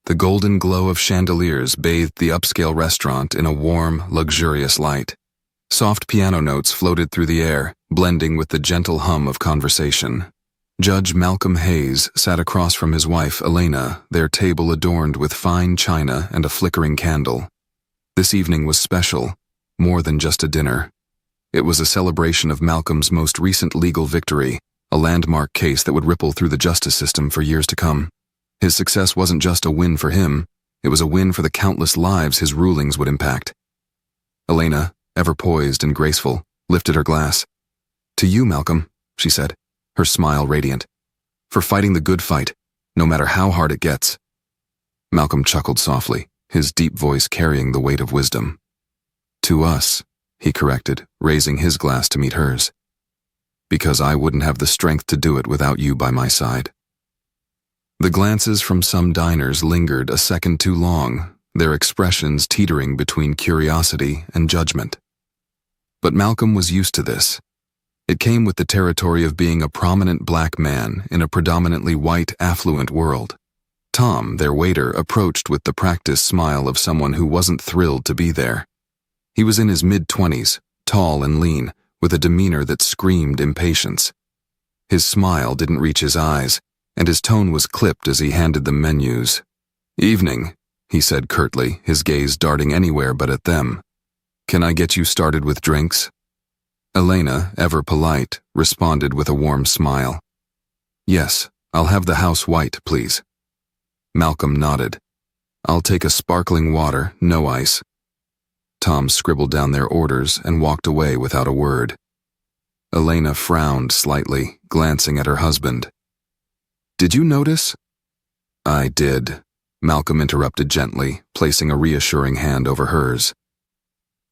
The golden glow of chandeliers bathed the upscale restaurant in a warm, luxurious light. Soft piano notes floated through the air, blending with the gentle hum of conversation. Judge Malcolm Hayes sat across from his wife, Elena, their table adorned with fine china and a flickering candle. This evening was special, more than just a dinner. It was a celebration of Malcolm's most recent legal victory, a landmark case that would ripple through the justice system for years to come. His success wasn't just a win for him, it was a win for the countless lives his rulings would impact. Elena, ever poised and graceful, lifted her glass. "To you, Malcolm," she said, her smile radiant. "For fighting the good fight, no matter how hard it gets." Malcolm chuckled softly, his deep voice carrying the weight of wisdom. "To us," he corrected, raising his glass to meet hers. "Because I wouldn't have the strength to do it without you by my side." The glances from some diners lingered a second too long, their expressions teetering between curiosity and judgment. But Malcolm was used to this. It came with the territory of being a prominent black man in a predominantly white, affluent world. Tom, their waiter, approached with the practiced smile of someone who wasn't thrilled to be there. He was in his mid-20s, tall and lean, with a demeanor that screamed impatience. His smile didn't reach his eyes, and his tone was clipped as he handed them menus. "Evening," he said curtly, his gaze darting anywhere but at them. "Can I get you started with drinks?" Elena, ever polite, responded with a warm smile. "Yes, I'll have the house white, please." Malcolm nodded. "I'll take a sparkling water, no ice." Tom scribbled down their orders and walked away without a word. Elena frowned slightly, glancing at her husband. "Did you notice?" "I did," Malcolm interrupted gently, placing a reassuring hand over hers.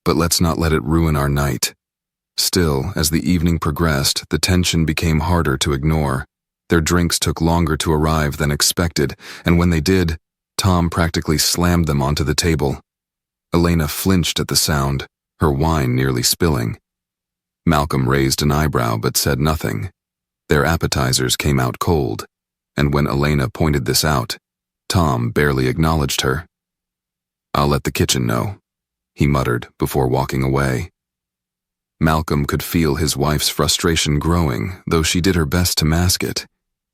"But let's not let it ruin our night." Still, as the evening progressed, the tension became harder to ignore. Their drinks took longer to arrive than expected, and when they did, Tom practically slammed them onto the table. Elena flinched at the sound, her wine nearly spilling. Malcolm raised an eyebrow but said nothing. Their appetizers came out cold, and when Elena pointed this out, Tom barely acknowledged her. "I'll let the kitchen know," he muttered before walking away. Malcolm could feel his wife's frustration growing, though she did her best to mask it.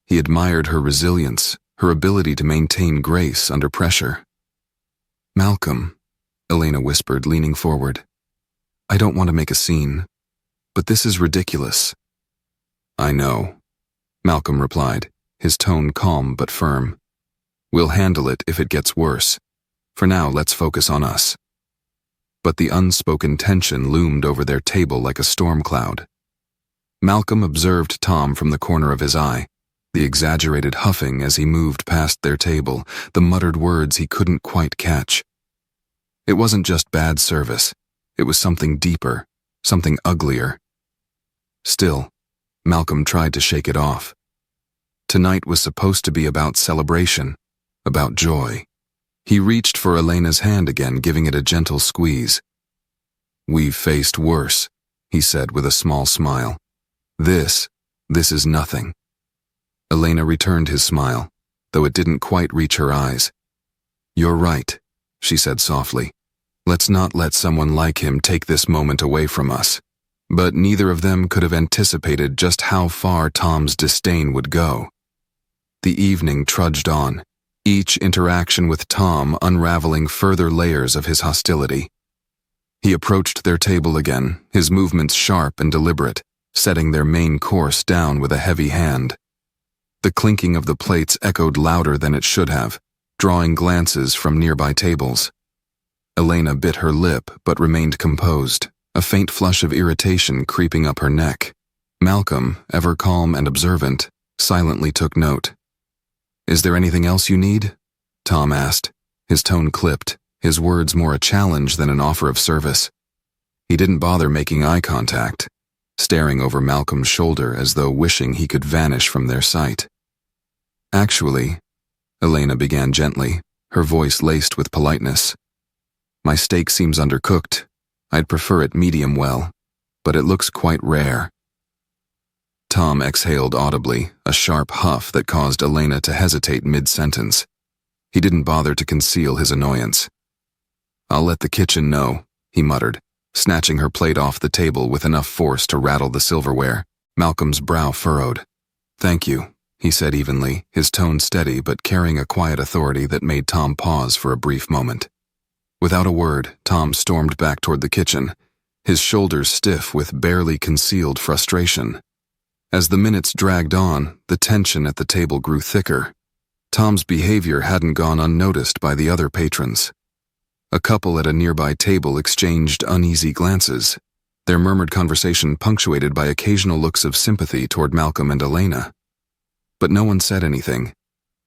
He admired her resilience, her ability to maintain grace under pressure. "Malcolm," Elena whispered, leaning forward. "I don't want to make a scene, but this is ridiculous." "I know," Malcolm replied, his tone calm but firm. "We'll handle it if it gets worse. For now, let's focus on us." But the unspoken tension loomed over their table like a storm cloud. Malcolm observed Tom from the corner of his eye, the exaggerated huffing as he moved past their table, the muttered words he couldn't quite catch. It wasn't just bad service, it was something deeper, something uglier. Still, Malcolm tried to shake it off. Tonight was supposed to be about celebration, about joy. He reached for Elena's hand again, giving it a gentle squeeze. "We've faced worse," he said with a small smile. This is nothing." Elena returned his smile, though it didn't quite reach her eyes. "You're right," she said softly. "Let's not let someone like him take this moment away from us." But neither of them could have anticipated just how far Tom's disdain would go. The evening trudged on, each interaction with Tom unraveling further layers of his hostility. He approached their table again, his movements sharp and deliberate, setting their main course down with a heavy hand. The clinking of the plates echoed louder than it should have, drawing glances from nearby tables. Elena bit her lip but remained composed, a faint flush of irritation creeping up her neck. Malcolm, ever calm and observant, silently took note. "Is there anything else you need?" Tom asked, his tone clipped, his words more a challenge than an offer of service. He didn't bother making eye contact, staring over Malcolm's shoulder as though wishing he could vanish from their sight. "Actually," Elena began gently, her voice laced with politeness, "my steak seems undercooked. I'd prefer it medium well, but it looks quite rare." Tom exhaled audibly, a sharp huff that caused Elena to hesitate mid-sentence. He didn't bother to conceal his annoyance. "I'll let the kitchen know," he muttered, snatching her plate off the table with enough force to rattle the silverware. Malcolm's brow furrowed. "Thank you," he said evenly, his tone steady but carrying a quiet authority that made Tom pause for a brief moment. Without a word, Tom stormed back toward the kitchen, his shoulders stiff with barely concealed frustration. As the minutes dragged on, the tension at the table grew thicker. Tom's behavior hadn't gone unnoticed by the other patrons. A couple at a nearby table exchanged uneasy glances, their murmured conversation punctuated by occasional looks of sympathy toward Malcolm and Elena. But no one said anything,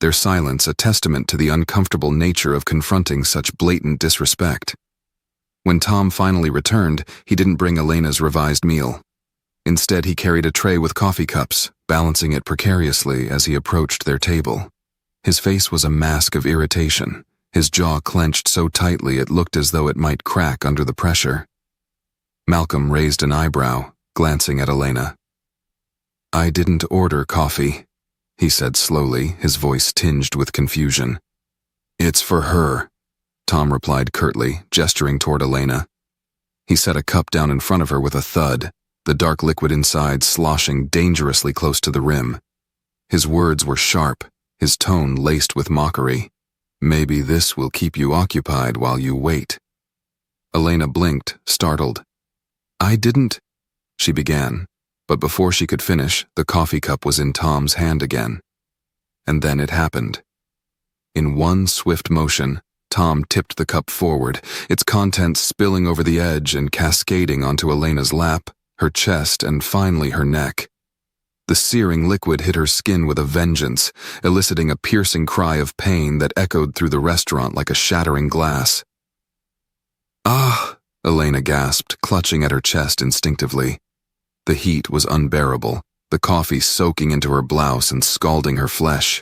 their silence a testament to the uncomfortable nature of confronting such blatant disrespect. When Tom finally returned, he didn't bring Elena's revised meal. Instead, he carried a tray with coffee cups, balancing it precariously as he approached their table. His face was a mask of irritation, his jaw clenched so tightly it looked as though it might crack under the pressure. Malcolm raised an eyebrow, glancing at Elena. "I didn't order coffee," he said slowly, his voice tinged with confusion. "It's for her," Tom replied curtly, gesturing toward Elena. He set a cup down in front of her with a thud, the dark liquid inside sloshing dangerously close to the rim. His words were sharp, his tone laced with mockery. "Maybe this will keep you occupied while you wait." Elena blinked, startled. "I didn't," she began, but before she could finish, the coffee cup was in Tom's hand again. And then it happened. In one swift motion, Tom tipped the cup forward, its contents spilling over the edge and cascading onto Elena's lap, her chest, and finally her neck. The searing liquid hit her skin with a vengeance, eliciting a piercing cry of pain that echoed through the restaurant like a shattering glass. "Ah!" Elena gasped, clutching at her chest instinctively. The heat was unbearable, the coffee soaking into her blouse and scalding her flesh.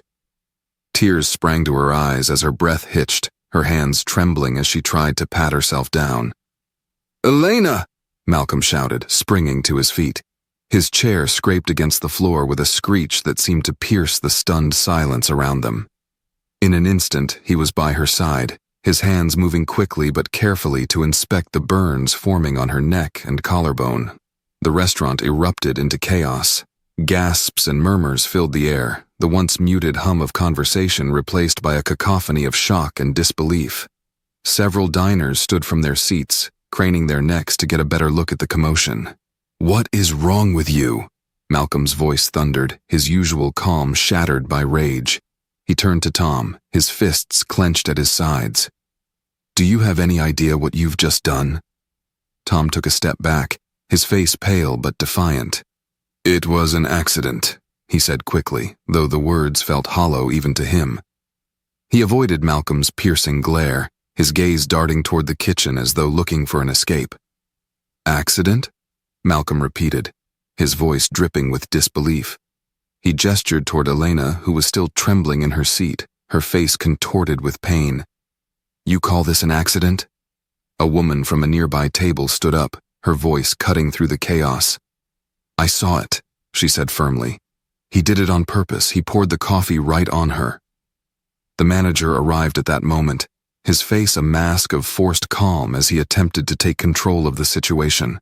Tears sprang to her eyes as her breath hitched, her hands trembling as she tried to pat herself down. "Elena!" Malcolm shouted, springing to his feet. His chair scraped against the floor with a screech that seemed to pierce the stunned silence around them. In an instant, he was by her side, his hands moving quickly but carefully to inspect the burns forming on her neck and collarbone. The restaurant erupted into chaos. Gasps and murmurs filled the air, the once muted hum of conversation replaced by a cacophony of shock and disbelief. Several diners stood from their seats, craning their necks to get a better look at the commotion. "What is wrong with you?" Malcolm's voice thundered, his usual calm shattered by rage. He turned to Tom, his fists clenched at his sides. "Do you have any idea what you've just done?" Tom took a step back, his face pale but defiant. "It was an accident," he said quickly, though the words felt hollow even to him. He avoided Malcolm's piercing glare, his gaze darting toward the kitchen as though looking for an escape. "Accident?" Malcolm repeated, his voice dripping with disbelief. He gestured toward Elena, who was still trembling in her seat, her face contorted with pain. "You call this an accident?" A woman from a nearby table stood up, her voice cutting through the chaos. "I saw it," she said firmly. "He did it on purpose. He poured the coffee right on her." The manager arrived at that moment, his face a mask of forced calm as he attempted to take control of the situation.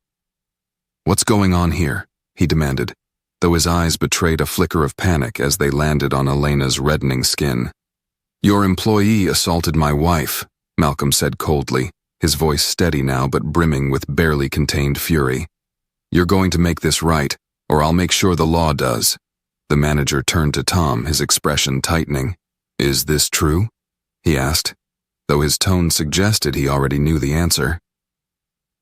"What's going on here?" he demanded, though his eyes betrayed a flicker of panic as they landed on Elena's reddening skin. "Your employee assaulted my wife," Malcolm said coldly, his voice steady now but brimming with barely contained fury. "You're going to make this right, or I'll make sure the law does." The manager turned to Tom, his expression tightening. "Is this true?" he asked, though his tone suggested he already knew the answer.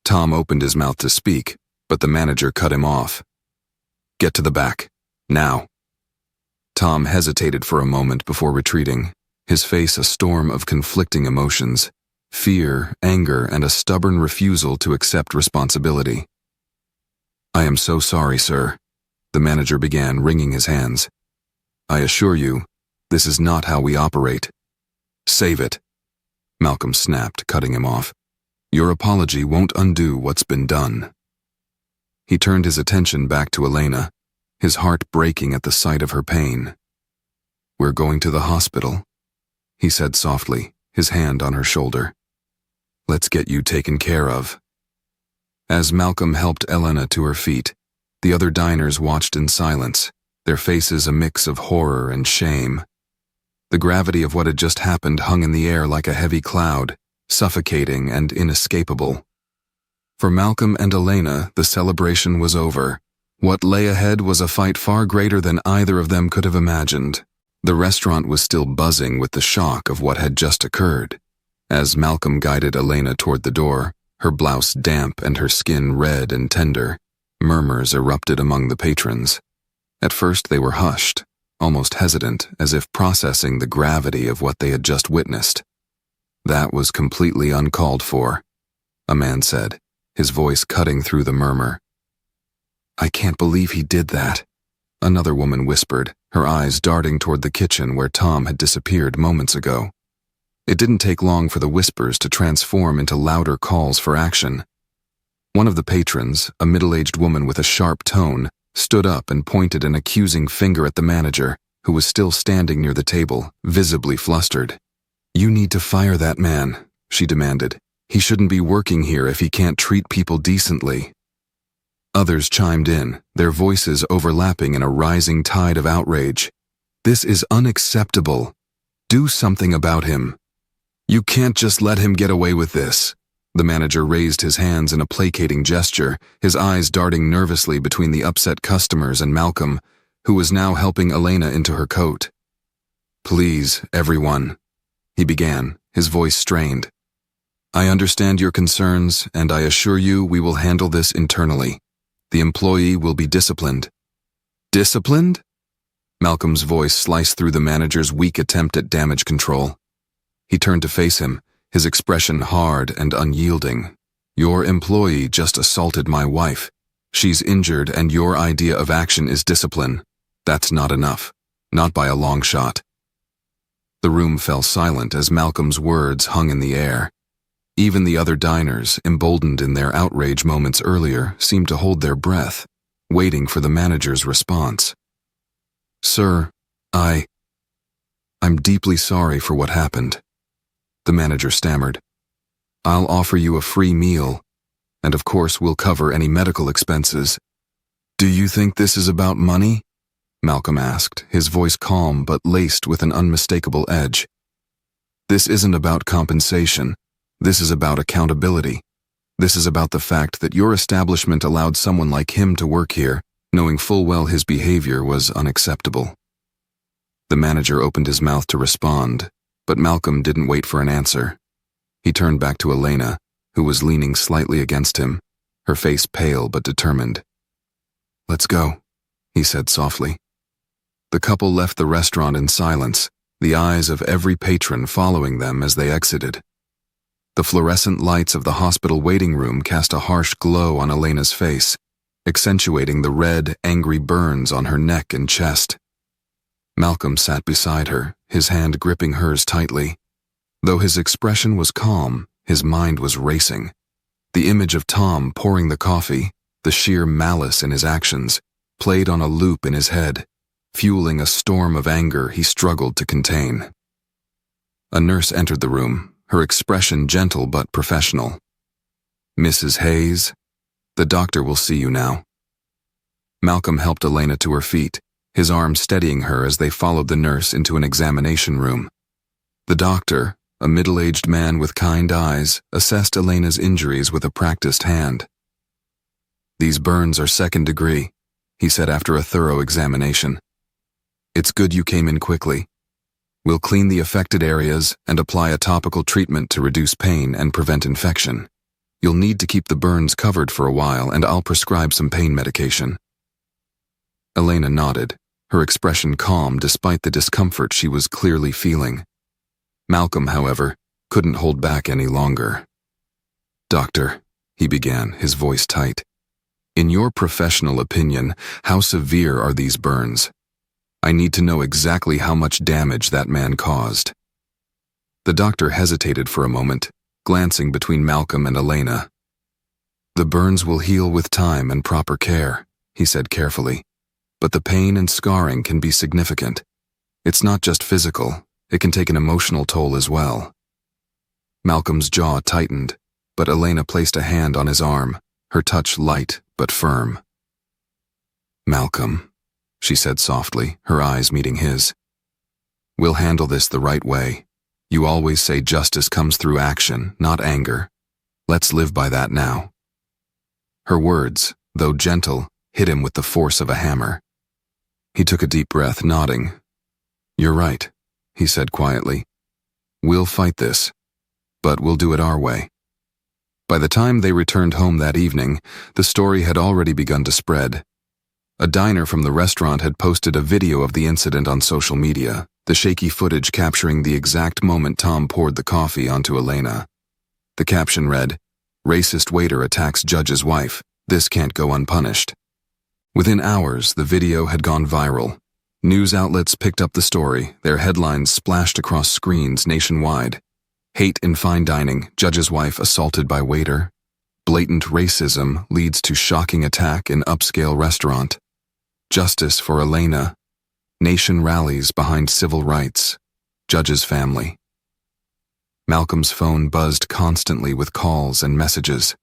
Tom opened his mouth to speak, but the manager cut him off. "Get to the back, now." Tom hesitated for a moment before retreating, his face a storm of conflicting emotions, fear, anger, and a stubborn refusal to accept responsibility. "I am so sorry, sir," the manager began, wringing his hands. "I assure you, this is not how we operate." "Save it," Malcolm snapped, cutting him off. "Your apology won't undo what's been done." He turned his attention back to Elena, his heart breaking at the sight of her pain. "We're going to the hospital." he said softly, his hand on her shoulder. Let's get you taken care of. As Malcolm helped Elena to her feet, the other diners watched in silence, their faces a mix of horror and shame. The gravity of what had just happened hung in the air like a heavy cloud, suffocating and inescapable. For Malcolm and Elena, the celebration was over. What lay ahead was a fight far greater than either of them could have imagined. The restaurant was still buzzing with the shock of what had just occurred. As Malcolm guided Elena toward the door, her blouse damp and her skin red and tender, murmurs erupted among the patrons. At first they were hushed, almost hesitant, as if processing the gravity of what they had just witnessed. That was completely uncalled for, a man said, his voice cutting through the murmur. I can't believe he did that, another woman whispered, her eyes darting toward the kitchen where Tom had disappeared moments ago. It didn't take long for the whispers to transform into louder calls for action. One of the patrons, a middle-aged woman with a sharp tone, stood up and pointed an accusing finger at the manager, who was still standing near the table, visibly flustered. You need to fire that man, she demanded. He shouldn't be working here if he can't treat people decently. Others chimed in, their voices overlapping in a rising tide of outrage. This is unacceptable. Do something about him. You can't just let him get away with this. The manager raised his hands in a placating gesture, his eyes darting nervously between the upset customers and Malcolm, who was now helping Elena into her coat. Please, everyone, he began, his voice strained. I understand your concerns, and I assure you we will handle this internally. The employee will be disciplined. Disciplined? Malcolm's voice sliced through the manager's weak attempt at damage control. He turned to face him, his expression hard and unyielding. Your employee just assaulted my wife. She's injured and your idea of action is discipline. That's not enough. Not by a long shot. The room fell silent as Malcolm's words hung in the air. Even the other diners, emboldened in their outrage moments earlier, seemed to hold their breath, waiting for the manager's response. Sir, I'm deeply sorry for what happened. The manager stammered. I'll offer you a free meal, and of course we'll cover any medical expenses. Do you think this is about money? Malcolm asked, his voice calm but laced with an unmistakable edge. This isn't about compensation. This is about accountability. This is about the fact that your establishment allowed someone like him to work here, knowing full well his behavior was unacceptable. The manager opened his mouth to respond, but Malcolm didn't wait for an answer. He turned back to Elena, who was leaning slightly against him, her face pale but determined. Let's go, he said softly. The couple left the restaurant in silence, the eyes of every patron following them as they exited. The fluorescent lights of the hospital waiting room cast a harsh glow on Elena's face, accentuating the red, angry burns on her neck and chest. Malcolm sat beside her, his hand gripping hers tightly. Though his expression was calm, his mind was racing. The image of Tom pouring the coffee, the sheer malice in his actions, played on a loop in his head, fueling a storm of anger he struggled to contain. A nurse entered the room, her expression gentle but professional. Mrs. Hayes, the doctor will see you now. Malcolm helped Elena to her feet, his arm steadying her as they followed the nurse into an examination room. The doctor, a middle-aged man with kind eyes, assessed Elena's injuries with a practiced hand. These burns are second degree, he said after a thorough examination. It's good you came in quickly. We'll clean the affected areas and apply a topical treatment to reduce pain and prevent infection. You'll need to keep the burns covered for a while, and I'll prescribe some pain medication. Elena nodded, her expression calm despite the discomfort she was clearly feeling. Malcolm, however, couldn't hold back any longer. Doctor, he began, his voice tight. In your professional opinion, how severe are these burns? I need to know exactly how much damage that man caused. The doctor hesitated for a moment, glancing between Malcolm and Elena. The burns will heal with time and proper care, he said carefully, but the pain and scarring can be significant. It's not just physical, it can take an emotional toll as well. Malcolm's jaw tightened, but Elena placed a hand on his arm, her touch light but firm. "Malcolm," she said softly, her eyes meeting his. "We'll handle this the right way. You always say justice comes through action, not anger. Let's live by that now." Her words, though gentle, hit him with the force of a hammer. He took a deep breath, nodding. "You're right," he said quietly. "We'll fight this, but we'll do it our way." By the time they returned home that evening, the story had already begun to spread. A diner from the restaurant had posted a video of the incident on social media, the shaky footage capturing the exact moment Tom poured the coffee onto Elena. The caption read, "Racist waiter attacks judge's wife. This can't go unpunished." Within hours, the video had gone viral. News outlets picked up the story, their headlines splashed across screens nationwide. "Hate in fine dining, judge's wife assaulted by waiter." "Blatant racism leads to shocking attack in upscale restaurant." "Justice for Elena." "Nation rallies behind civil rights." "Judge's family." Malcolm's phone buzzed constantly with calls and messages.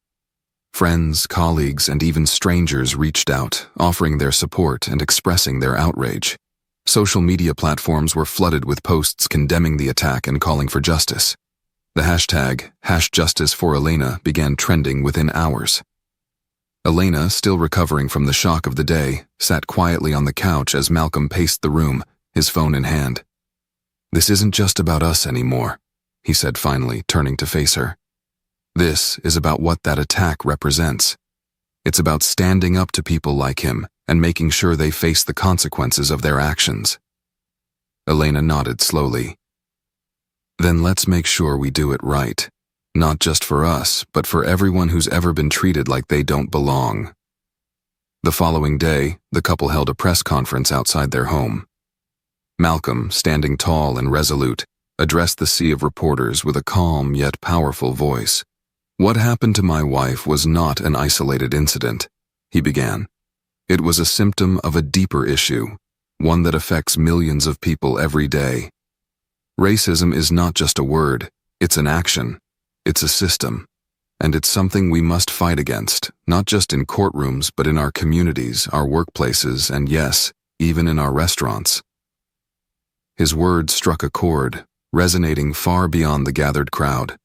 Friends, colleagues, and even strangers reached out, offering their support and expressing their outrage. Social media platforms were flooded with posts condemning the attack and calling for justice. The hashtag, #JusticeForElena, began trending within hours. Elena, still recovering from the shock of the day, sat quietly on the couch as Malcolm paced the room, his phone in hand. "This isn't just about us anymore," he said finally, turning to face her. "This is about what that attack represents. It's about standing up to people like him and making sure they face the consequences of their actions." Elena nodded slowly. "Then let's make sure we do it right. Not just for us, but for everyone who's ever been treated like they don't belong." The following day, the couple held a press conference outside their home. Malcolm, standing tall and resolute, addressed the sea of reporters with a calm yet powerful voice. "What happened to my wife was not an isolated incident," he began. "It was a symptom of a deeper issue, one that affects millions of people every day. Racism is not just a word, it's an action, it's a system, and it's something we must fight against, not just in courtrooms but in our communities, our workplaces, and yes, even in our restaurants." His words struck a chord, resonating far beyond the gathered crowd.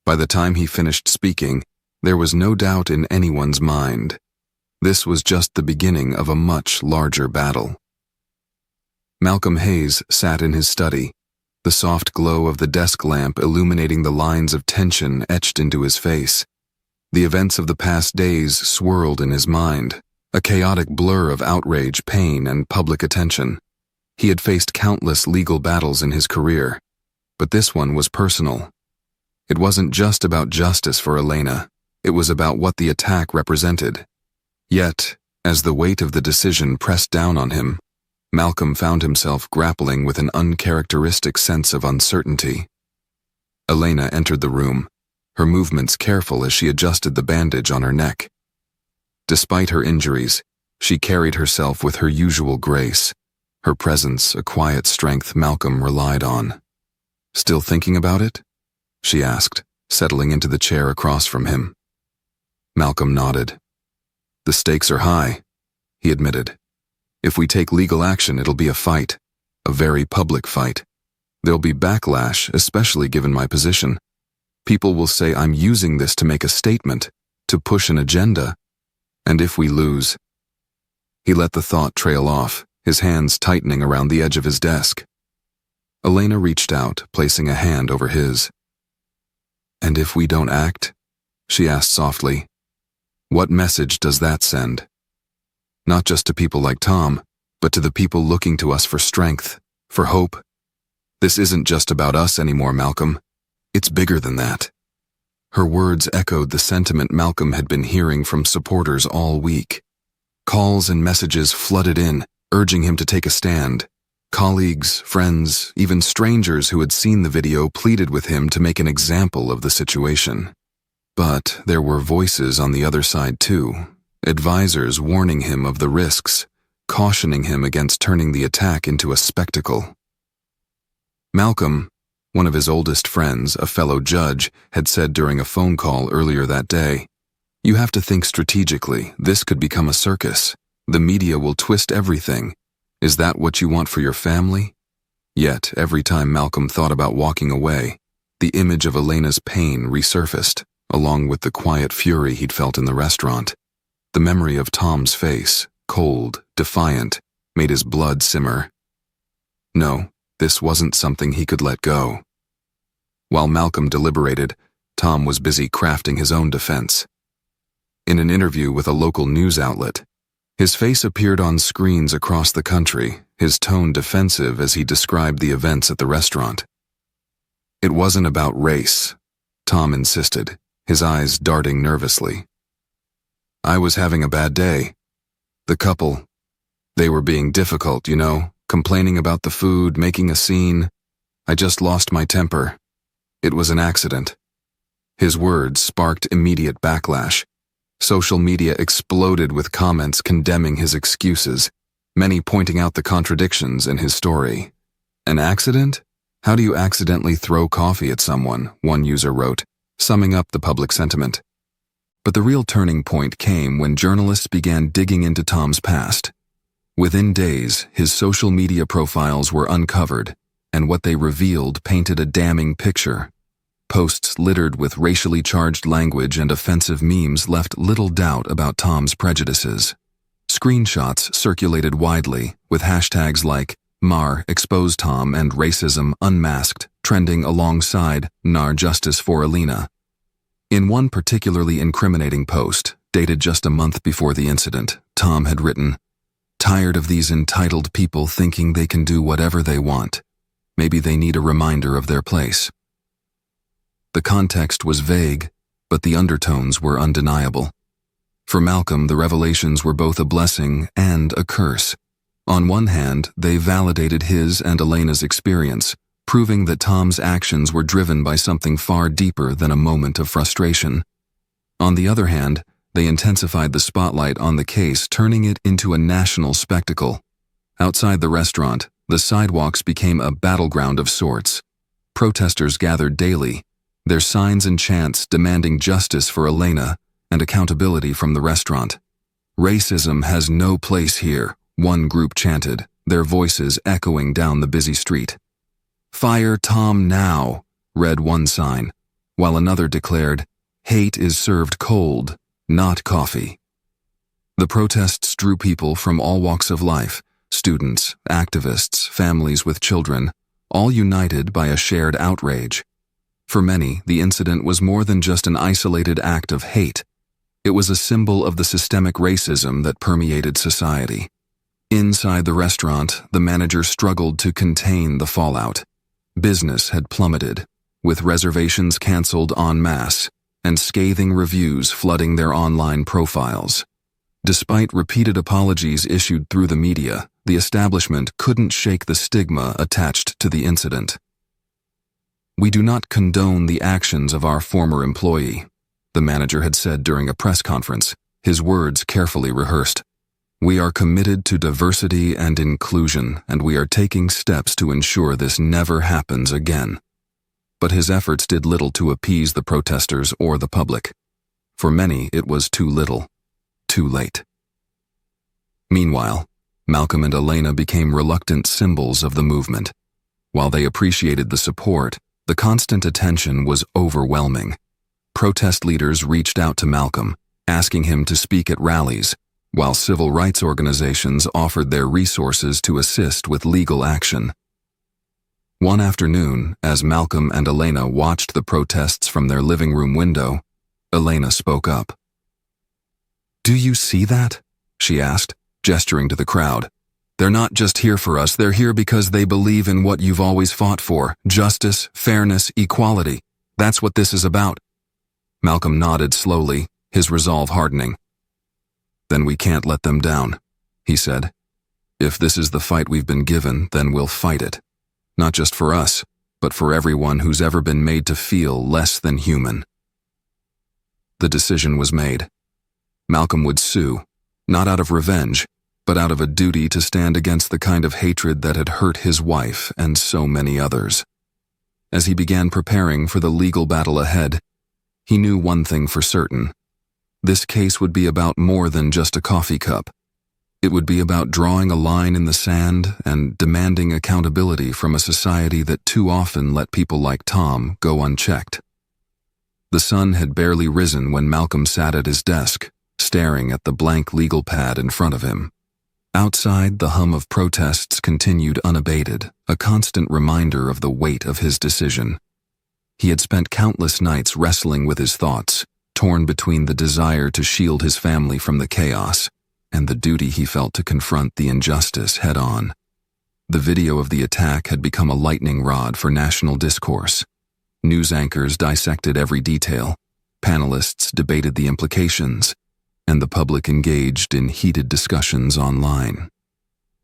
By the time he finished speaking, there was no doubt in anyone's mind. This was just the beginning of a much larger battle. Malcolm Hayes sat in his study, the soft glow of the desk lamp illuminating the lines of tension etched into his face. The events of the past days swirled in his mind, a chaotic blur of outrage, pain, and public attention. He had faced countless legal battles in his career, but this one was personal. It wasn't just about justice for Elena, it was about what the attack represented. Yet, as the weight of the decision pressed down on him, Malcolm found himself grappling with an uncharacteristic sense of uncertainty. Elena entered the room, her movements careful as she adjusted the bandage on her neck. Despite her injuries, she carried herself with her usual grace, her presence a quiet strength Malcolm relied on. "Still thinking about it?" she asked, settling into the chair across from him. Malcolm nodded. "The stakes are high," he admitted. "If we take legal action, it'll be a fight, a very public fight. There'll be backlash, especially given my position. People will say I'm using this to make a statement, to push an agenda. And if we lose..." He let the thought trail off, his hands tightening around the edge of his desk. Elena reached out, placing a hand over his. "And if we don't act?" she asked softly. "What message does that send? Not just to people like Tom, but to the people looking to us for strength, for hope. This isn't just about us anymore, Malcolm. It's bigger than that." Her words echoed the sentiment Malcolm had been hearing from supporters all week. Calls and messages flooded in, urging him to take a stand. Colleagues, friends, even strangers who had seen the video pleaded with him to make an example of the situation. But there were voices on the other side too, advisors warning him of the risks, cautioning him against turning the attack into a spectacle. Malcolm, one of his oldest friends, a fellow judge, had said during a phone call earlier that day, "You have to think strategically. This could become a circus. The media will twist everything. Is that what you want for your family?" Yet, every time Malcolm thought about walking away, the image of Elena's pain resurfaced, along with the quiet fury he'd felt in the restaurant. The memory of Tom's face, cold, defiant, made his blood simmer. No, this wasn't something he could let go. While Malcolm deliberated, Tom was busy crafting his own defense. In an interview with a local news outlet, his face appeared on screens across the country, his tone defensive as he described the events at the restaurant. "It wasn't about race," Tom insisted, his eyes darting nervously. "I was having a bad day. The couple, they were being difficult, complaining about the food, making a scene. I just lost my temper. It was an accident." His words sparked immediate backlash. Social media exploded with comments condemning his excuses, many pointing out the contradictions in his story. "An accident? How do you accidentally throw coffee at someone?" one user wrote, summing up the public sentiment. But the real turning point came when journalists began digging into Tom's past. Within days, his social media profiles were uncovered, and what they revealed painted a damning picture. Posts littered with racially charged language and offensive memes left little doubt about Tom's prejudices. Screenshots circulated widely, with hashtags like Mar Expose Tom and Racism Unmasked trending alongside Nar Justice for Elena. In one particularly incriminating post, dated just a month before the incident, Tom had written, "Tired of these entitled people thinking they can do whatever they want. Maybe they need a reminder of their place." The context was vague, but the undertones were undeniable. For Malcolm, the revelations were both a blessing and a curse. On one hand, they validated his and Elena's experience, proving that Tom's actions were driven by something far deeper than a moment of frustration. On the other hand, they intensified the spotlight on the case, turning it into a national spectacle. Outside the restaurant, the sidewalks became a battleground of sorts. Protesters gathered daily, their signs and chants demanding justice for Elena and accountability from the restaurant. "Racism has no place here," one group chanted, their voices echoing down the busy street. "Fire Tom now," read one sign, while another declared, "Hate is served cold, not coffee." The protests drew people from all walks of life, students, activists, families with children, all united by a shared outrage. For many, the incident was more than just an isolated act of hate. It was a symbol of the systemic racism that permeated society. Inside the restaurant, the manager struggled to contain the fallout. Business had plummeted, with reservations canceled en masse and scathing reviews flooding their online profiles. Despite repeated apologies issued through the media, the establishment couldn't shake the stigma attached to the incident. "We do not condone the actions of our former employee," the manager had said during a press conference, his words carefully rehearsed. "We are committed to diversity and inclusion, and we are taking steps to ensure this never happens again." But his efforts did little to appease the protesters or the public. For many, it was too little, too late. Meanwhile, Malcolm and Elena became reluctant symbols of the movement. While they appreciated the support, the constant attention was overwhelming. Protest leaders reached out to Malcolm, asking him to speak at rallies, while civil rights organizations offered their resources to assist with legal action. One afternoon, as Malcolm and Elena watched the protests from their living room window, Elena spoke up. "Do you see that?" she asked, gesturing to the crowd. "They're not just here for us, they're here because they believe in what you've always fought for: justice, fairness, equality. That's what this is about." Malcolm nodded slowly, his resolve hardening. "Then we can't let them down," he said. "If this is the fight we've been given, then we'll fight it. Not just for us, but for everyone who's ever been made to feel less than human." The decision was made. Malcolm would sue, not out of revenge, but out of a duty to stand against the kind of hatred that had hurt his wife and so many others. As he began preparing for the legal battle ahead, he knew one thing for certain. This case would be about more than just a coffee cup. It would be about drawing a line in the sand and demanding accountability from a society that too often let people like Tom go unchecked. The sun had barely risen when Malcolm sat at his desk, staring at the blank legal pad in front of him. Outside, the hum of protests continued unabated, a constant reminder of the weight of his decision. He had spent countless nights wrestling with his thoughts, torn between the desire to shield his family from the chaos and the duty he felt to confront the injustice head-on. The video of the attack had become a lightning rod for national discourse. News anchors dissected every detail, panelists debated the implications, and the public engaged in heated discussions online.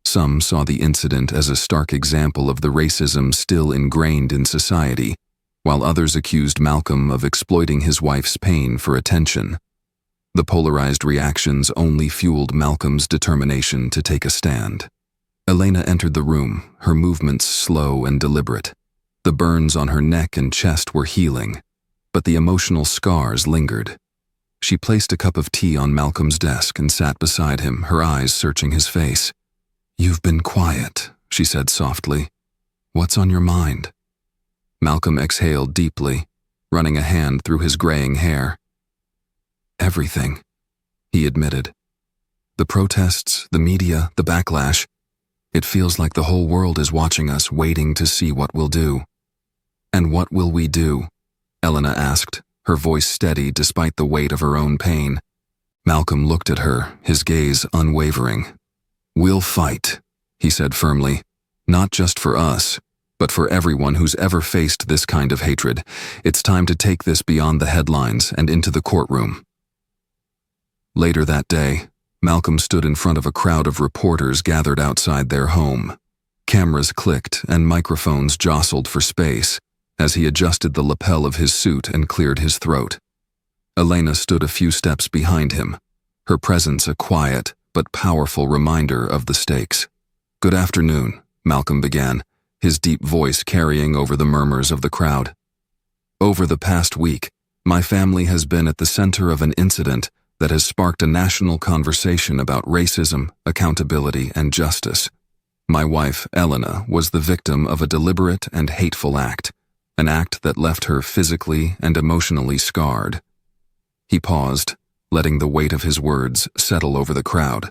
Some saw the incident as a stark example of the racism still ingrained in society, while others accused Malcolm of exploiting his wife's pain for attention. The polarized reactions only fueled Malcolm's determination to take a stand. Elena entered the room, her movements slow and deliberate. The burns on her neck and chest were healing, but the emotional scars lingered. She placed a cup of tea on Malcolm's desk and sat beside him, her eyes searching his face. "You've been quiet," she said softly. "What's on your mind?" Malcolm exhaled deeply, running a hand through his graying hair. "Everything," he admitted. "The protests, the media, the backlash. It feels like the whole world is watching us, waiting to see what we'll do." "And what will we do?" Elena asked, her voice steady despite the weight of her own pain. Malcolm looked at her, his gaze unwavering. "We'll fight," he said firmly. "Not just for us, but for everyone who's ever faced this kind of hatred. It's time to take this beyond the headlines and into the courtroom." Later that day, Malcolm stood in front of a crowd of reporters gathered outside their home. Cameras clicked and microphones jostled for space as he adjusted the lapel of his suit and cleared his throat. Elena stood a few steps behind him, her presence a quiet but powerful reminder of the stakes. "Good afternoon," Malcolm began, his deep voice carrying over the murmurs of the crowd. "Over the past week, my family has been at the center of an incident that has sparked a national conversation about racism, accountability, and justice. My wife, Elena, was the victim of a deliberate and hateful act, an act that left her physically and emotionally scarred." He paused, letting the weight of his words settle over the crowd.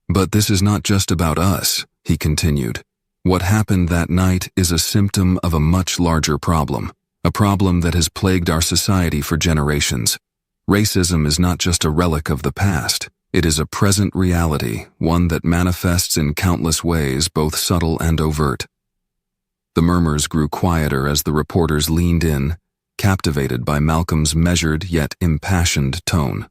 "But this is not just about us," he continued. "What happened that night is a symptom of a much larger problem, a problem that has plagued our society for generations. Racism is not just a relic of the past. It is a present reality, one that manifests in countless ways, both subtle and overt." The murmurs grew quieter as the reporters leaned in, captivated by Malcolm's measured yet impassioned tone.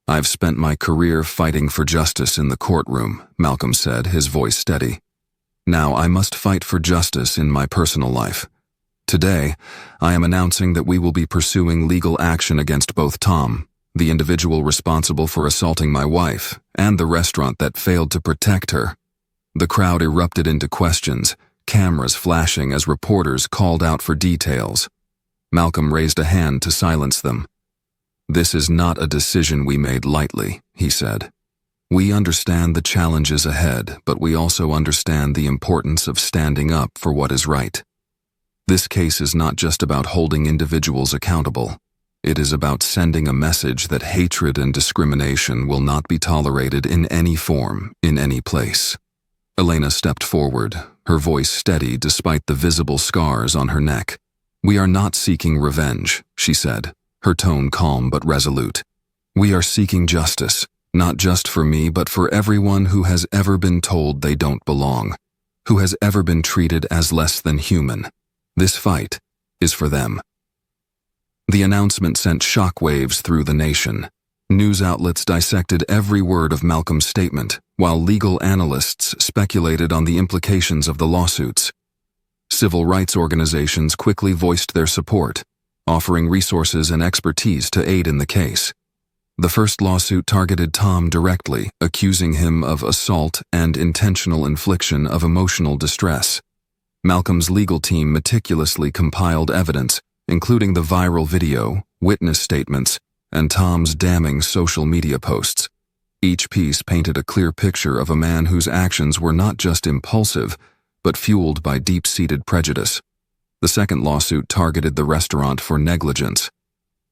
"I've spent my career fighting for justice in the courtroom," Malcolm said, his voice steady. "Now I must fight for justice in my personal life. Today, I am announcing that we will be pursuing legal action against both Tom, the individual responsible for assaulting my wife, and the restaurant that failed to protect her." The crowd erupted into questions, cameras flashing as reporters called out for details. Malcolm raised a hand to silence them. "This is not a decision we made lightly," he said. "We understand the challenges ahead, but we also understand the importance of standing up for what is right. This case is not just about holding individuals accountable. It is about sending a message that hatred and discrimination will not be tolerated in any form, in any place." Elena stepped forward, her voice steady despite the visible scars on her neck. "We are not seeking revenge," she said, her tone calm but resolute. "We are seeking justice, not just for me but for everyone who has ever been told they don't belong, who has ever been treated as less than human. This fight is for them." The announcement sent shockwaves through the nation. News outlets dissected every word of Malcolm's statement, while legal analysts speculated on the implications of the lawsuits. Civil rights organizations quickly voiced their support, offering resources and expertise to aid in the case. The first lawsuit targeted Tom directly, accusing him of assault and intentional infliction of emotional distress. Malcolm's legal team meticulously compiled evidence, including the viral video, witness statements, and Tom's damning social media posts. Each piece painted a clear picture of a man whose actions were not just impulsive, but fueled by deep-seated prejudice. The second lawsuit targeted the restaurant for negligence.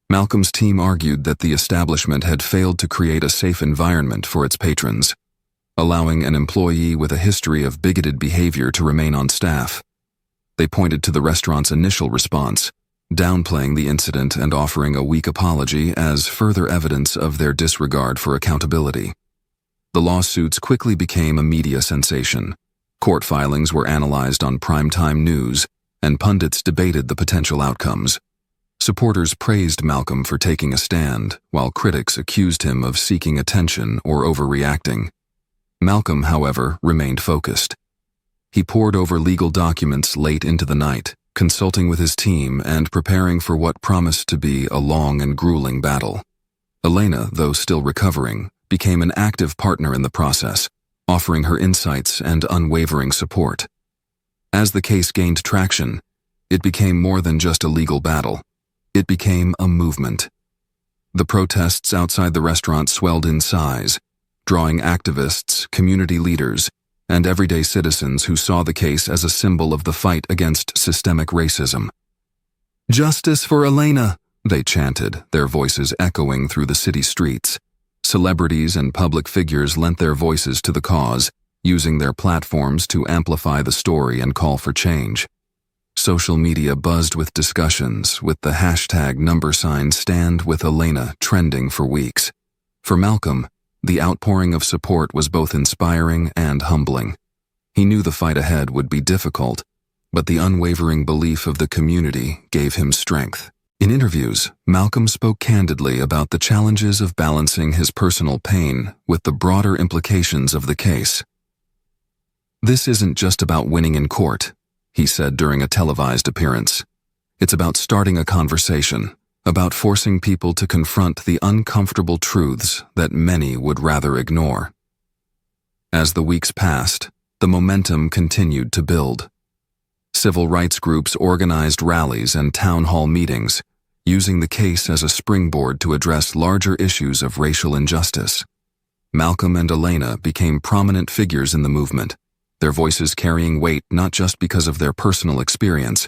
Malcolm's team argued that the establishment had failed to create a safe environment for its patrons, allowing an employee with a history of bigoted behavior to remain on staff. They pointed to the restaurant's initial response, downplaying the incident and offering a weak apology as further evidence of their disregard for accountability. The lawsuits quickly became a media sensation. Court filings were analyzed on primetime news, and pundits debated the potential outcomes. Supporters praised Malcolm for taking a stand, while critics accused him of seeking attention or overreacting. Malcolm, however, remained focused. He pored over legal documents late into the night, consulting with his team and preparing for what promised to be a long and grueling battle. Elena, though still recovering, became an active partner in the process, offering her insights and unwavering support. As the case gained traction, it became more than just a legal battle. It became a movement. The protests outside the restaurant swelled in size, drawing activists, community leaders, and everyday citizens who saw the case as a symbol of the fight against systemic racism. "Justice for Elena," they chanted, their voices echoing through the city streets. Celebrities and public figures lent their voices to the cause, using their platforms to amplify the story and call for change. Social media buzzed with discussions, with the hashtag #StandWithElena trending for weeks. For Malcolm, the outpouring of support was both inspiring and humbling. He knew the fight ahead would be difficult, but the unwavering belief of the community gave him strength. In interviews, Malcolm spoke candidly about the challenges of balancing his personal pain with the broader implications of the case. "This isn't just about winning in court," he said during a televised appearance. "It's about starting a conversation, about forcing people to confront the uncomfortable truths that many would rather ignore." As the weeks passed, the momentum continued to build. Civil rights groups organized rallies and town hall meetings, using the case as a springboard to address larger issues of racial injustice. Malcolm and Elena became prominent figures in the movement, their voices carrying weight not just because of their personal experience,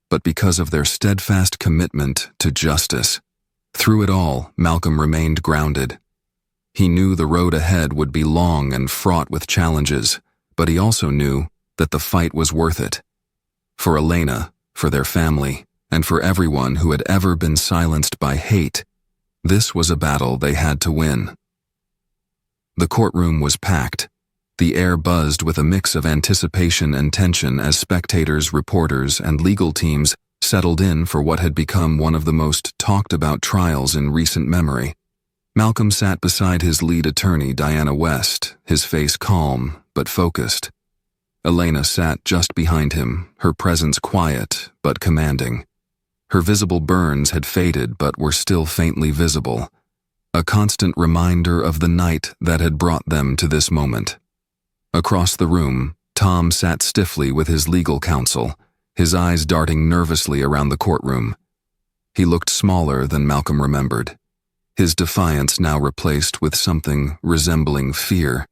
but because of their steadfast commitment to justice. Through it all, Malcolm remained grounded. He knew the road ahead would be long and fraught with challenges, but he also knew that the fight was worth it. For Elena, for their family, and for everyone who had ever been silenced by hate, this was a battle they had to win. The courtroom was packed. The air buzzed with a mix of anticipation and tension as spectators, reporters, and legal teams settled in for what had become one of the most talked-about trials in recent memory. Malcolm sat beside his lead attorney, Diana West, his face calm but focused. Elena sat just behind him, her presence quiet but commanding. Her visible burns had faded but were still faintly visible, a constant reminder of the night that had brought them to this moment. Across the room, Tom sat stiffly with his legal counsel, his eyes darting nervously around the courtroom. He looked smaller than Malcolm remembered, his defiance now replaced with something resembling fear.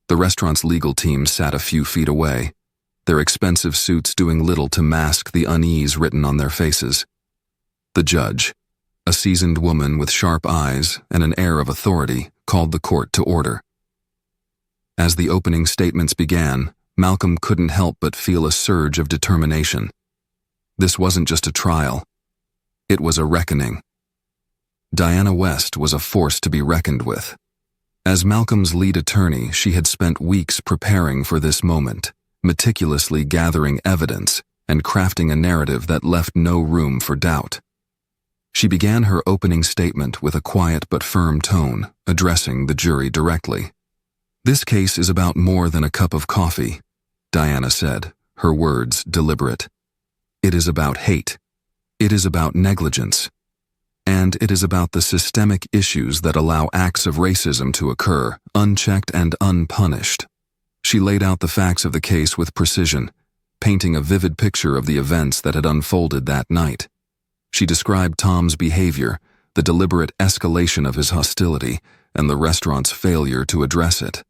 The restaurant's legal team sat a few feet away, their expensive suits doing little to mask the unease written on their faces. The judge, a seasoned woman with sharp eyes and an air of authority, called the court to order. As the opening statements began, Malcolm couldn't help but feel a surge of determination. This wasn't just a trial. It was a reckoning. Diana West was a force to be reckoned with. As Malcolm's lead attorney, she had spent weeks preparing for this moment, meticulously gathering evidence and crafting a narrative that left no room for doubt. She began her opening statement with a quiet but firm tone, addressing the jury directly. "This case is about more than a cup of coffee," Diana said, her words deliberate. "It is about hate. It is about negligence. And it is about the systemic issues that allow acts of racism to occur, unchecked and unpunished. She laid out the facts of the case with precision, painting a vivid picture of the events that had unfolded that night. She described Tom's behavior, the deliberate escalation of his hostility, and the restaurant's failure to address it.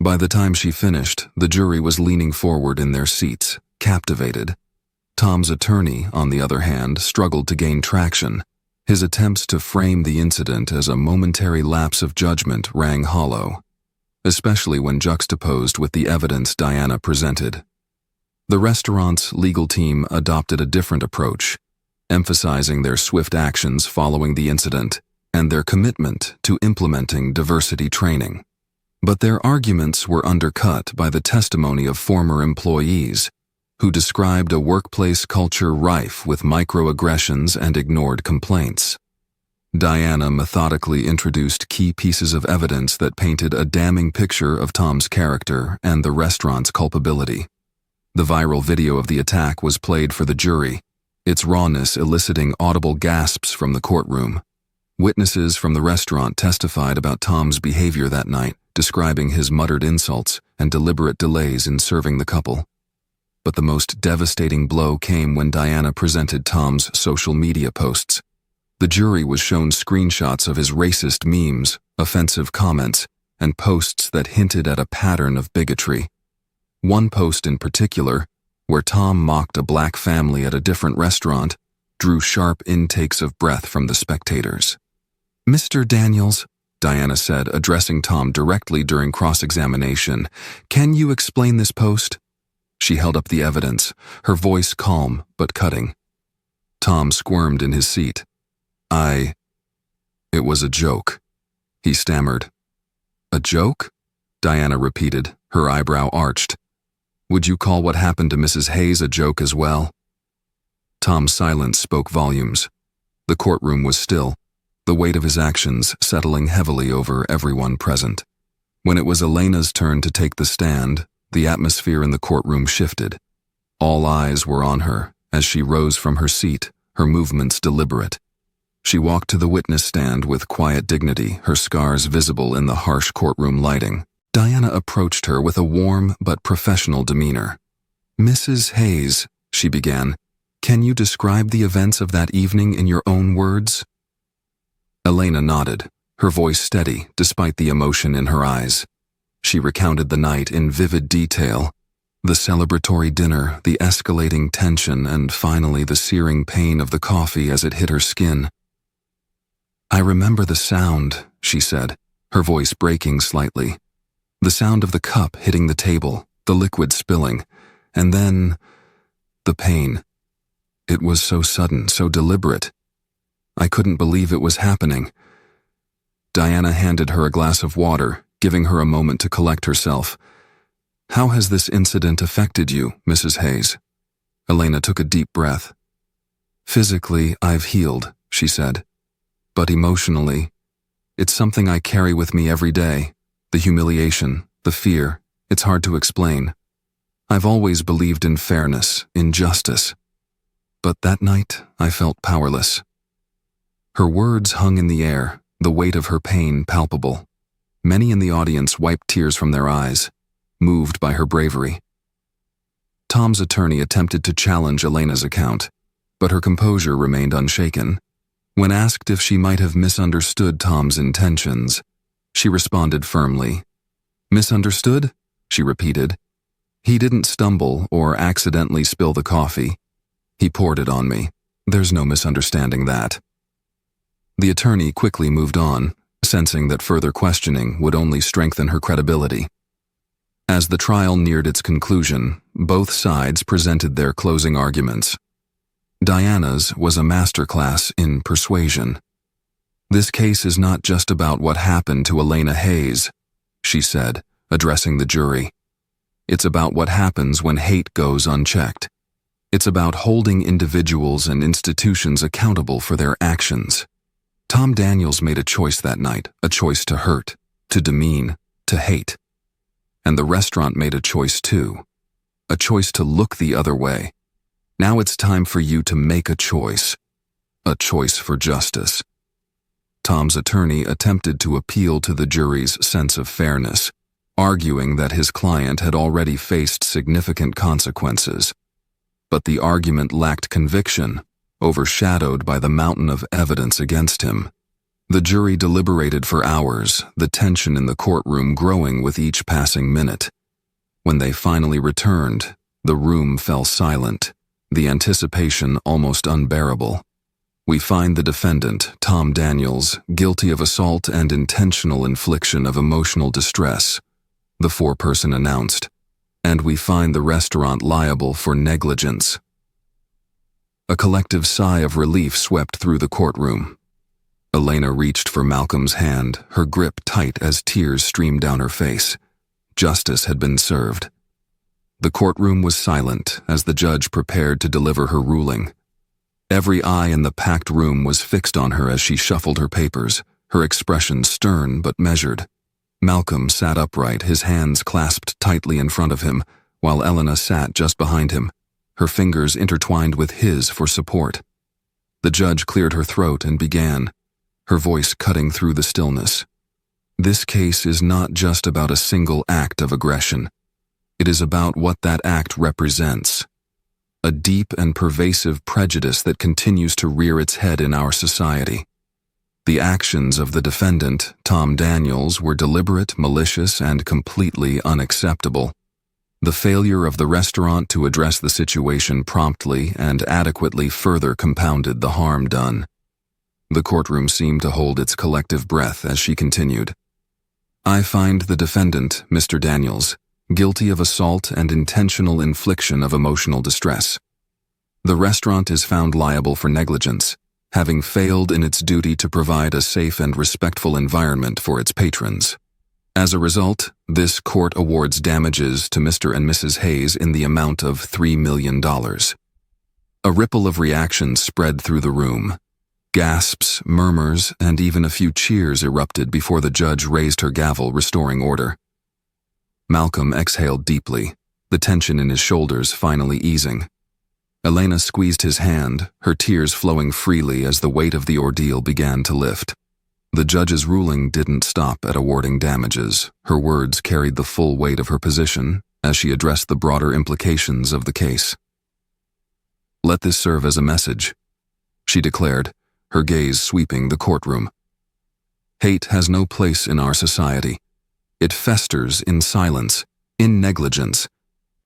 By the time she finished, the jury was leaning forward in their seats, captivated. Tom's attorney, on the other hand, struggled to gain traction. His attempts to frame the incident as a momentary lapse of judgment rang hollow, especially when juxtaposed with the evidence Diana presented. The restaurant's legal team adopted a different approach, emphasizing their swift actions following the incident and their commitment to implementing diversity training. But their arguments were undercut by the testimony of former employees, who described a workplace culture rife with microaggressions and ignored complaints. Diana methodically introduced key pieces of evidence that painted a damning picture of Tom's character and the restaurant's culpability. The viral video of the attack was played for the jury, its rawness eliciting audible gasps from the courtroom. Witnesses from the restaurant testified about Tom's behavior that night, describing his muttered insults and deliberate delays in serving the couple. But the most devastating blow came when Diana presented Tom's social media posts. The jury was shown screenshots of his racist memes, offensive comments, and posts that hinted at a pattern of bigotry. One post in particular, where Tom mocked a black family at a different restaurant, drew sharp intakes of breath from the spectators. "Mr. Daniels," Diana said, addressing Tom directly during cross-examination, "can you explain this post?" She held up the evidence, her voice calm but cutting. Tom squirmed in his seat. It was a joke," he stammered. "A joke?" Diana repeated, her eyebrow arched. "Would you call what happened to Mrs. Hayes a joke as well?" Tom's silence spoke volumes. The courtroom was still, the weight of his actions settling heavily over everyone present. When it was Elena's turn to take the stand, the atmosphere in the courtroom shifted. All eyes were on her as she rose from her seat, her movements deliberate. She walked to the witness stand with quiet dignity, her scars visible in the harsh courtroom lighting. Diana approached her with a warm but professional demeanor. "Mrs. Hayes," she began, "can you describe the events of that evening in your own words?" Elena nodded, her voice steady despite the emotion in her eyes. She recounted the night in vivid detail, the celebratory dinner, the escalating tension, and finally the searing pain of the coffee as it hit her skin. "I remember the sound," she said, her voice breaking slightly. "The sound of the cup hitting the table, the liquid spilling, and then the pain. It was so sudden, so deliberate. I couldn't believe it was happening." Diana handed her a glass of water, giving her a moment to collect herself. "How has this incident affected you, Mrs. Hayes?" Elena took a deep breath. "Physically, I've healed," she said. "But emotionally, it's something I carry with me every day. The humiliation, the fear, it's hard to explain. I've always believed in fairness, in justice. But that night, I felt powerless." Her words hung in the air, the weight of her pain palpable. Many in the audience wiped tears from their eyes, moved by her bravery. Tom's attorney attempted to challenge Elena's account, but her composure remained unshaken. When asked if she might have misunderstood Tom's intentions, she responded firmly. "Misunderstood?" she repeated. "He didn't stumble or accidentally spill the coffee. He poured it on me. There's no misunderstanding that." The attorney quickly moved on, sensing that further questioning would only strengthen her credibility. As the trial neared its conclusion, both sides presented their closing arguments. Diana's was a masterclass in persuasion. "This case is not just about what happened to Elena Hayes," she said, addressing the jury. "It's about what happens when hate goes unchecked. It's about holding individuals and institutions accountable for their actions. Tom Daniels made a choice that night, a choice to hurt, to demean, to hate. And the restaurant made a choice too, a choice to look the other way. Now it's time for you to make a choice for justice." Tom's attorney attempted to appeal to the jury's sense of fairness, arguing that his client had already faced significant consequences. But the argument lacked conviction, overshadowed by the mountain of evidence against him. The jury deliberated for hours, the tension in the courtroom growing with each passing minute. When they finally returned, the room fell silent, the anticipation almost unbearable. We find the defendant, Tom Daniels, guilty of assault and intentional infliction of emotional distress, the foreperson announced, and we find the restaurant liable for negligence. A collective sigh of relief swept through the courtroom. Elena reached for Malcolm's hand, her grip tight as tears streamed down her face. Justice had been served. The courtroom was silent as the judge prepared to deliver her ruling. Every eye in the packed room was fixed on her as she shuffled her papers, her expression stern but measured. Malcolm sat upright, his hands clasped tightly in front of him, while Elena sat just behind him, her fingers intertwined with his for support. The judge cleared her throat and began, her voice cutting through the stillness. This case is not just about a single act of aggression. It is about what that act represents. A deep and pervasive prejudice that continues to rear its head in our society. The actions of the defendant, Tom Daniels, were deliberate, malicious, and completely unacceptable. The failure of the restaurant to address the situation promptly and adequately further compounded the harm done. The courtroom seemed to hold its collective breath as she continued. I find the defendant, Mr. Daniels, guilty of assault and intentional infliction of emotional distress. The restaurant is found liable for negligence, having failed in its duty to provide a safe and respectful environment for its patrons. As a result, this court awards damages to Mr. and Mrs. Hayes in the amount of $3 million. A ripple of reaction spread through the room. Gasps, murmurs, and even a few cheers erupted before the judge raised her gavel, restoring order. Malcolm exhaled deeply, the tension in his shoulders finally easing. Elena squeezed his hand, her tears flowing freely as the weight of the ordeal began to lift. The judge's ruling didn't stop at awarding damages. Her words carried the full weight of her position as she addressed the broader implications of the case. Let this serve as a message, she declared, her gaze sweeping the courtroom. Hate has no place in our society. It festers in silence, in negligence,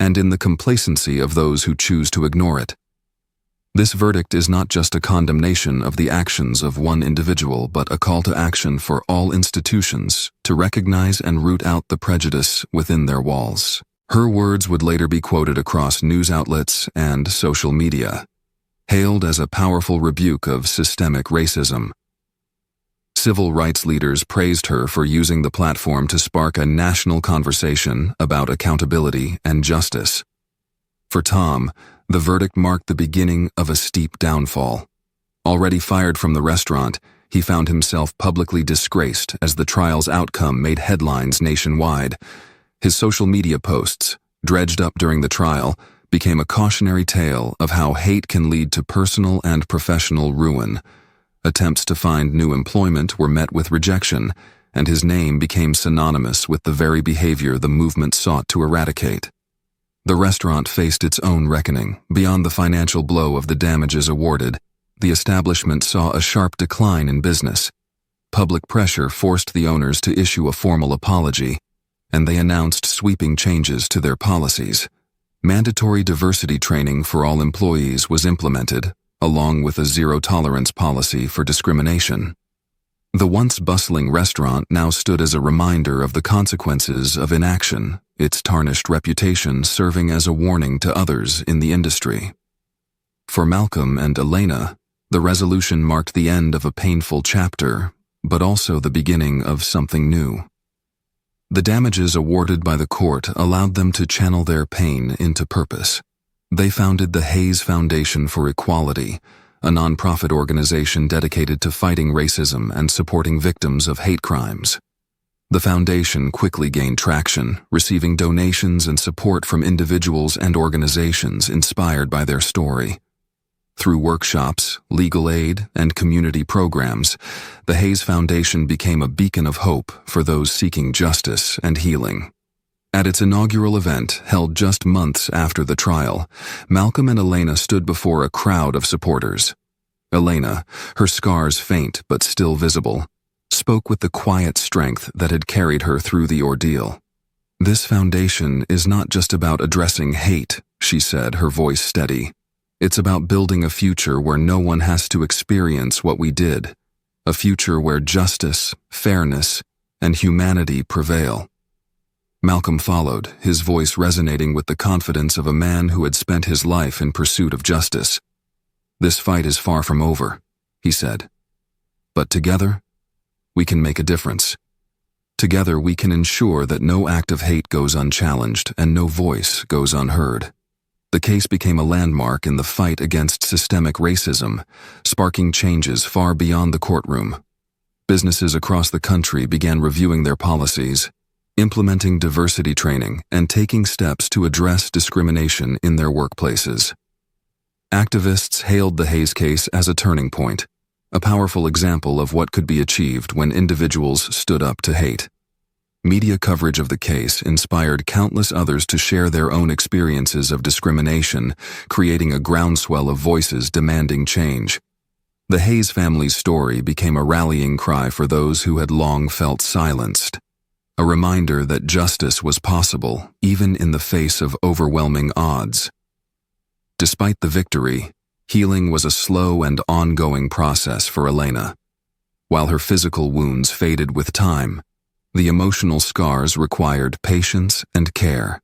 and in the complacency of those who choose to ignore it. This verdict is not just a condemnation of the actions of one individual, but a call to action for all institutions to recognize and root out the prejudice within their walls. Her words would later be quoted across news outlets and social media, hailed as a powerful rebuke of systemic racism. Civil rights leaders praised her for using the platform to spark a national conversation about accountability and justice. For Tom, the verdict marked the beginning of a steep downfall. Already fired from the restaurant, he found himself publicly disgraced as the trial's outcome made headlines nationwide. His social media posts, dredged up during the trial, became a cautionary tale of how hate can lead to personal and professional ruin. Attempts to find new employment were met with rejection, and his name became synonymous with the very behavior the movement sought to eradicate. The restaurant faced its own reckoning. Beyond the financial blow of the damages awarded, the establishment saw a sharp decline in business. Public pressure forced the owners to issue a formal apology, and they announced sweeping changes to their policies. Mandatory diversity training for all employees was implemented, along with a zero-tolerance policy for discrimination. The once bustling restaurant now stood as a reminder of the consequences of inaction, its tarnished reputation serving as a warning to others in the industry. For Malcolm and Elena, the resolution marked the end of a painful chapter, but also the beginning of something new. The damages awarded by the court allowed them to channel their pain into purpose. They founded the Hayes Foundation for Equality, a nonprofit organization dedicated to fighting racism and supporting victims of hate crimes. The foundation quickly gained traction, receiving donations and support from individuals and organizations inspired by their story. Through workshops, legal aid, and community programs, the Hayes Foundation became a beacon of hope for those seeking justice and healing. At its inaugural event, held just months after the trial, Malcolm and Elena stood before a crowd of supporters. Elena, her scars faint but still visible, spoke with the quiet strength that had carried her through the ordeal. "This foundation is not just about addressing hate," she said, her voice steady. "It's about building a future where no one has to experience what we did, a future where justice, fairness, and humanity prevail." Malcolm followed, his voice resonating with the confidence of a man who had spent his life in pursuit of justice. "This fight is far from over," he said. "But together, we can make a difference. Together we can ensure that no act of hate goes unchallenged and no voice goes unheard." The case became a landmark in the fight against systemic racism, sparking changes far beyond the courtroom. Businesses across the country began reviewing their policies, implementing diversity training, and taking steps to address discrimination in their workplaces. Activists hailed the Hayes case as a turning point, a powerful example of what could be achieved when individuals stood up to hate. Media coverage of the case inspired countless others to share their own experiences of discrimination, creating a groundswell of voices demanding change. The Hayes family's story became a rallying cry for those who had long felt silenced, a reminder that justice was possible even in the face of overwhelming odds. Despite the victory, healing was a slow and ongoing process for Elena. While her physical wounds faded with time, the emotional scars required patience and care.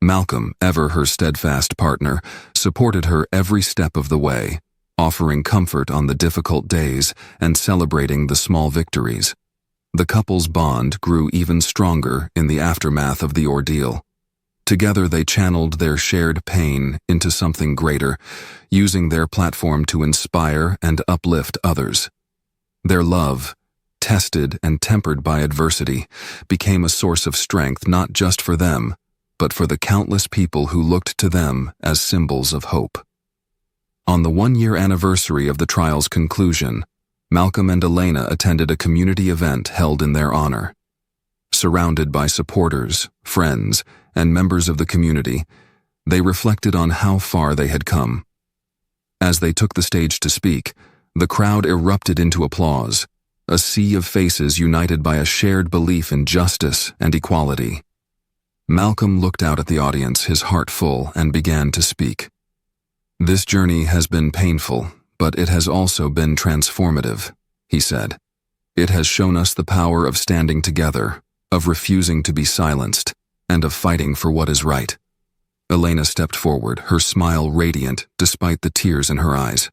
Malcolm, ever her steadfast partner, supported her every step of the way, offering comfort on the difficult days and celebrating the small victories. The couple's bond grew even stronger in the aftermath of the ordeal. Together they channeled their shared pain into something greater, using their platform to inspire and uplift others. Their love, tested and tempered by adversity, became a source of strength not just for them, but for the countless people who looked to them as symbols of hope. On the one-year anniversary of the trial's conclusion, Malcolm and Elena attended a community event held in their honor. Surrounded by supporters, friends, and members of the community, they reflected on how far they had come. As they took the stage to speak, the crowd erupted into applause, a sea of faces united by a shared belief in justice and equality. Malcolm looked out at the audience, his heart full, and began to speak. "This journey has been painful, but it has also been transformative," he said. "It has shown us the power of standing together, of refusing to be silenced, and of fighting for what is right." Elena stepped forward, her smile radiant despite the tears in her eyes.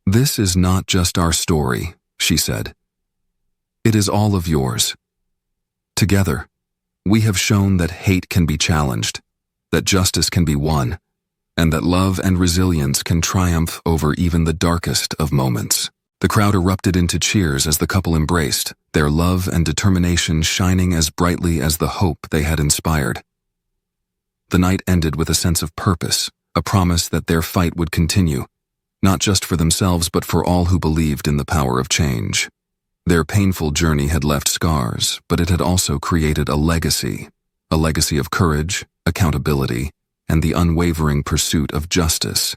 "This is not just our story," she said. "It is all of yours. Together, we have shown that hate can be challenged, that justice can be won, and that love and resilience can triumph over even the darkest of moments." The crowd erupted into cheers as the couple embraced, their love and determination shining as brightly as the hope they had inspired. The night ended with a sense of purpose, a promise that their fight would continue, not just for themselves but for all who believed in the power of change. Their painful journey had left scars, but it had also created a legacy of courage, accountability, and the unwavering pursuit of justice.